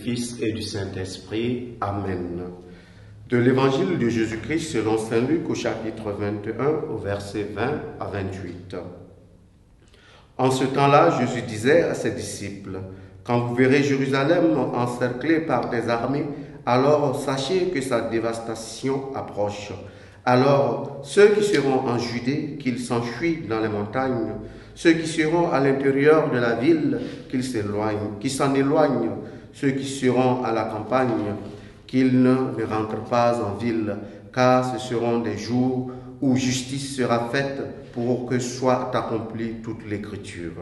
Fils et du Saint-Esprit. Amen. De l'Évangile de Jésus-Christ selon saint Luc au chapitre 21 au verset 20 à 28. En ce temps-là, Jésus disait à ses disciples, « Quand vous verrez Jérusalem encerclée par des armées, alors sachez que sa dévastation approche. Alors ceux qui seront en Judée, qu'ils s'enfuient dans les montagnes, ceux qui seront à l'intérieur de la ville, qu'ils s'en éloignent, ceux qui seront à la campagne, qu'ils ne rentrent pas en ville, car ce seront des jours où justice sera faite pour que soit accomplie toute l'écriture.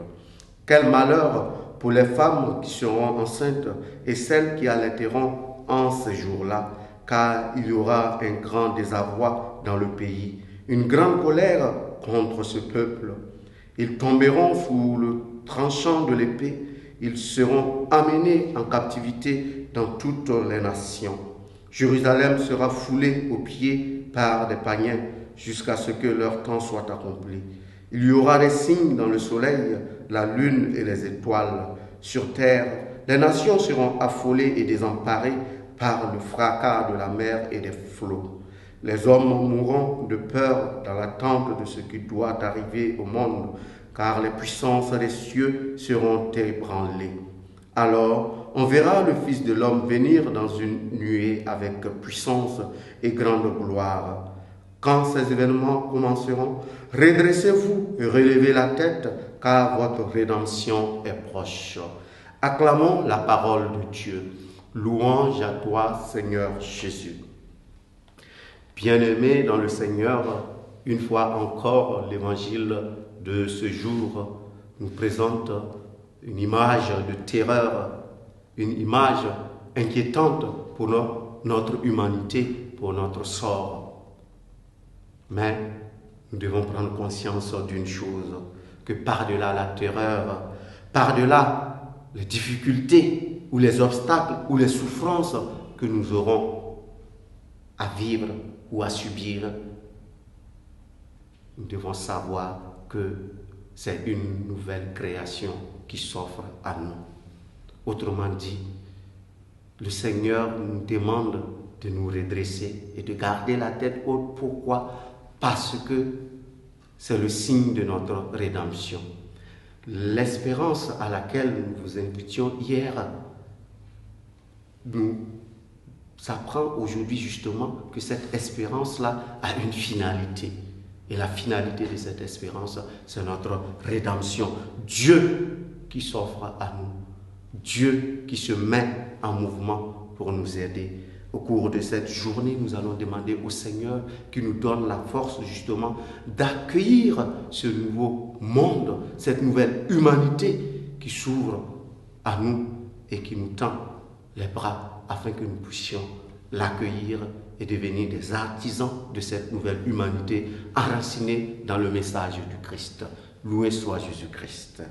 Quel malheur pour les femmes qui seront enceintes et celles qui allaiteront en ces jours-là, car il y aura un grand désarroi dans le pays, une grande colère contre ce peuple. Ils tomberont sous le tranchant de l'épée, ils seront amenés en captivité dans toutes les nations. Jérusalem sera foulée aux pieds par des païens jusqu'à ce que leur temps soit accompli. Il y aura des signes dans le soleil, la lune et les étoiles. Sur terre, les nations seront affolées et désemparées par le fracas de la mer et des flots. Les hommes mourront de peur dans l'attente de ce qui doit arriver au monde, car les puissances des cieux seront ébranlées. Alors, on verra le Fils de l'homme venir dans une nuée avec puissance et grande gloire. Quand ces événements commenceront, redressez-vous et relevez la tête, car votre rédemption est proche. Acclamons la parole de Dieu. Louange à toi, Seigneur Jésus. Bien-aimés dans le Seigneur, une fois encore, l'évangile de ce jour nous présente une image de terreur, une image inquiétante pour notre humanité, pour notre sort. Mais nous devons prendre conscience d'une chose, que par-delà la terreur, par-delà les difficultés ou les obstacles ou les souffrances que nous aurons à vivre ou à subir, nous devons savoir que c'est une nouvelle création qui s'offre à nous. Autrement dit, le Seigneur nous demande de nous redresser et de garder la tête haute. Pourquoi? Parce que c'est le signe de notre rédemption. L'espérance à laquelle nous vous invitions hier nous apprend aujourd'hui justement que cette espérance-là a une finalité. Et la finalité de cette espérance, c'est notre rédemption. Dieu qui s'offre à nous. Dieu qui se met en mouvement pour nous aider. Au cours de cette journée, nous allons demander au Seigneur qui nous donne la force justement d'accueillir ce nouveau monde, cette nouvelle humanité qui s'ouvre à nous et qui nous tend les bras afin que nous puissions l'accueillir et devenir des artisans de cette nouvelle humanité enracinée dans le message du Christ. Loué soit Jésus-Christ.